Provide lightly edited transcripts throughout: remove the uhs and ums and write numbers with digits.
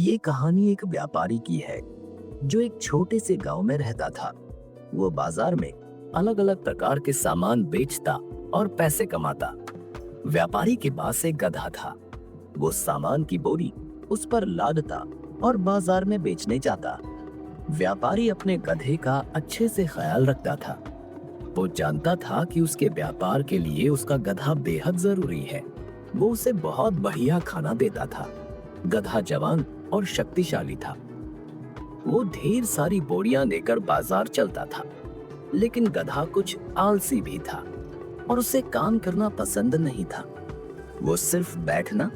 ये कहानी एक व्यापारी की है जो एक छोटे से गांव में रहता था। वो बाजार में अलग अलग प्रकार के सामान बेचता और पैसे कमाता। व्यापारी के पास एक गधा था। वो सामान की बोरी उस पर लादता और बाजार में बेचने जाता। व्यापारी अपने गधे का अच्छे से ख्याल रखता था। वो जानता था कि उसके व्यापार के लिए उसका गधा बेहद जरूरी है। वो उसे बहुत बढ़िया खाना देता था। गधा जवान और शक्तिशाली था। वो ढेर सारी बोरियां लेकर बाजार चलता था, लेकिन गधा कुछ आलसी भी था और उसे काम करना पसंद नहीं था। वो सिर्फ बैठना,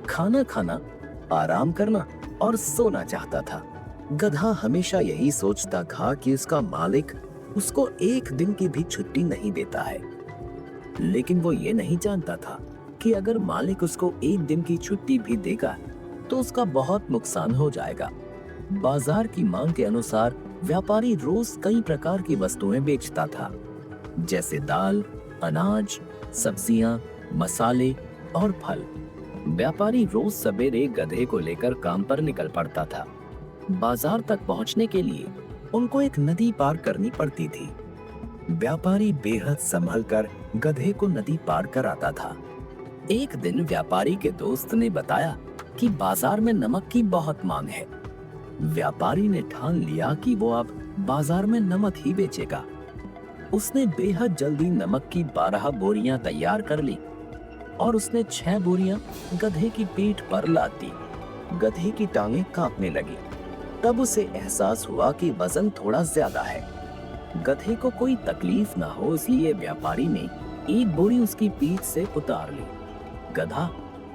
खाना खाना, आराम करना और सोना चाहता था। गधा हमेशा यही सोचता था कि उसका मालिक उसको एक दिन की भी छुट्टी नहीं देता है। लेकिन वो ये नहीं जानता था कि अगर मालिक उसको एक दिन की छुट्टी भी देगा तो उसका बहुत नुकसान हो जाएगा। बाजार की मांग के अनुसार व्यापारी रोज कई प्रकार की वस्तुएं बेचता था, जैसे दाल, अनाज, सब्जियां, मसाले और फल। व्यापारी रोज सवेरे गधे को लेकर काम पर निकल पड़ता था। बाजार तक पहुंचने के लिए उनको एक नदी पार करनी पड़ती थी। व्यापारी बेहद संभल कर गधे को नदी पार कराता था। एक दिन व्यापारी के दोस्त ने बताया कि बाजार में नमक की बहुत मांग है। व्यापारी ने ठान लिया कि वो अब बाजार में नमक ही बेचेगा। उसने बेहद जल्दी नमक की 12 बोरियां तैयार कर ली और उसने 6 बोरियां गधे की पीठ पर लाद दी। गधे की टांगें कांपने लगी। तब उसे एहसास हुआ कि वजन थोड़ा ज्यादा है। गधे को कोई तकलीफ ना हो इसलिए व्यापारी ने एक बोरी उसकी पीठ से उतार ली। गधा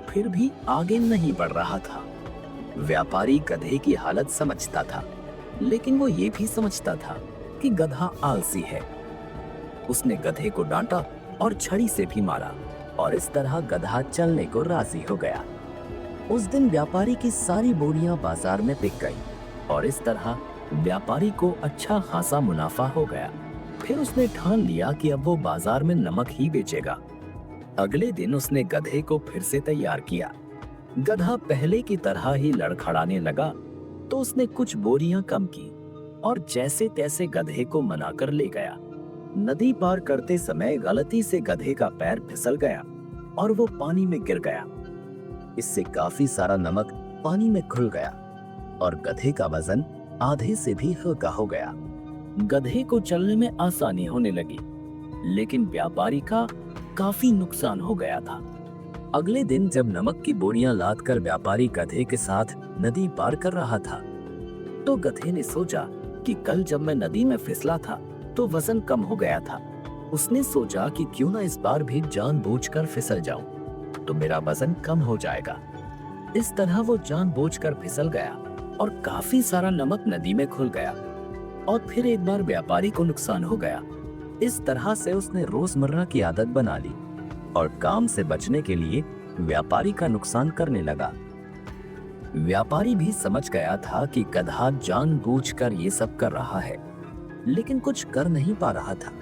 फिर भी आगे नहीं बढ़ रहा था। व्यापारी गधे की हालत समझता था, लेकिन वो ये भी समझता था कि गधा आलसी है। उसने गधे को डांटा और छड़ी से भी मारा और इस तरह गधा चलने को राजी हो गया। उस दिन व्यापारी की सारी बोरियां बाजार में बिक गई और इस तरह व्यापारी को अच्छा खासा मुनाफा हो गया। फिर उसने ठान लिया कि अब वो बाजार में नमक ही बेचेगा। अगले दिन उसने गधे को फिर से तैयार किया। गधा पहले की तरह ही लड़खड़ाने लगा तो उसने कुछ बोरियां कम की और जैसे तैसे गधे को मनाकर ले गया। नदी पार करते समय गलती से गधे का पैर फिसल गया और वो पानी में गिर गया। इससे काफी सारा नमक पानी में घुल गया और गधे का वजन आधे से भी हल्का हो गया। गधे को चलने में आसानी होने लगी, लेकिन व्यापारी का काफी नुकसान हो गया था। अगले दिन जब नमक की बोरियां लादकर व्यापारी गधे के साथ नदी पार कर रहा था, तो गधे ने सोचा कि कल जब मैं नदी में फिसला था तो वजन कम हो गया था। उसने सोचा कि क्यों ना इस बार भी जानबूझकर फिसल जाऊं तो मेरा वजन कम हो जाएगा। इस तरह वो जानबूझकर फिसल गया और काफी सारा नमक नदी में घुल गया और फिर एक बार व्यापारी को नुकसान हो गया। इस तरह से उसने रोजमर्रा की आदत बना ली और काम से बचने के लिए व्यापारी का नुकसान करने लगा। व्यापारी भी समझ गया था कि गधा जानबूझकर ये सब कर रहा है, लेकिन कुछ कर नहीं पा रहा था।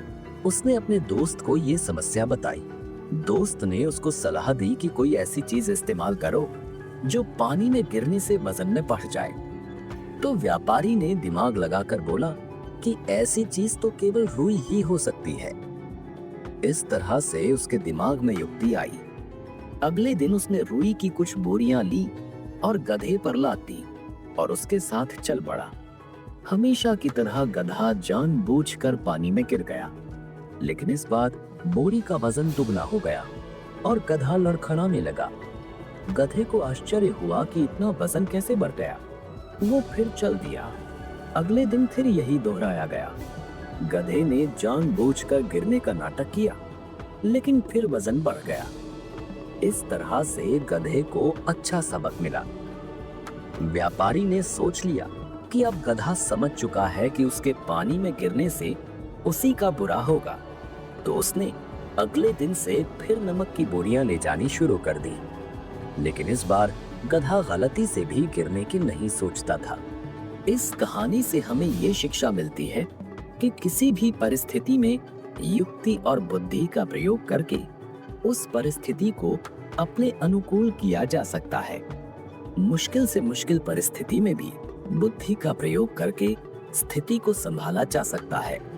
उसने अपने दोस्त को ये समस्या बताई। दोस्त ने उसको सलाह दी कि कोई ऐसी चीज इस्तेमाल करो जो पानी में गिरने से वजन में बढ़ जाए। तो व्यापारी ने दिमाग लगाकर बोला कि ऐसी चीज तो केवल रुई ही हो सकती है। इस तरह से उसके दिमाग में युक्ति आई। अगले दिन उसने रुई की कुछ बोरियां ली और गधे पर लाद दी और उसके साथ चल पड़ा। हमेशा की तरह गधा जानबूझकर पानी में गिर गया, लेकिन इस बार बोरी का वजन दुगना हो गया और गधा लड़खड़ाने लगा। गधे को आश्चर्य हुआ कि इतना वजन कैसे बढ़ गया। वो फिर चल दिया। अगले दिन फिर यही दोहराया गया। गधे ने जानबूझकर गिरने का नाटक किया, लेकिन फिर वजन बढ़ गया। इस तरह से गधे को अच्छा सबक मिला। व्यापारी ने सोच लिया कि अब गधा समझ चुका है कि उसके पानी में गिरने से उसी का बुरा होगा, तो उसने अगले दिन से फिर नमक की बोरियां ले जानी शुरू कर दी। लेकिन इस बार गधा गलती से भी गिरने की नहीं सोचता था। इस कहानी से हमें ये शिक्षा मिलती है कि किसी भी परिस्थिति में युक्ति और बुद्धि का प्रयोग करके उस परिस्थिति को अपने अनुकूल किया जा सकता है। मुश्किल से मुश्किल परिस्थिति में भी बुद्धि का प्रयोग करके स्थिति को संभाला जा सकता है।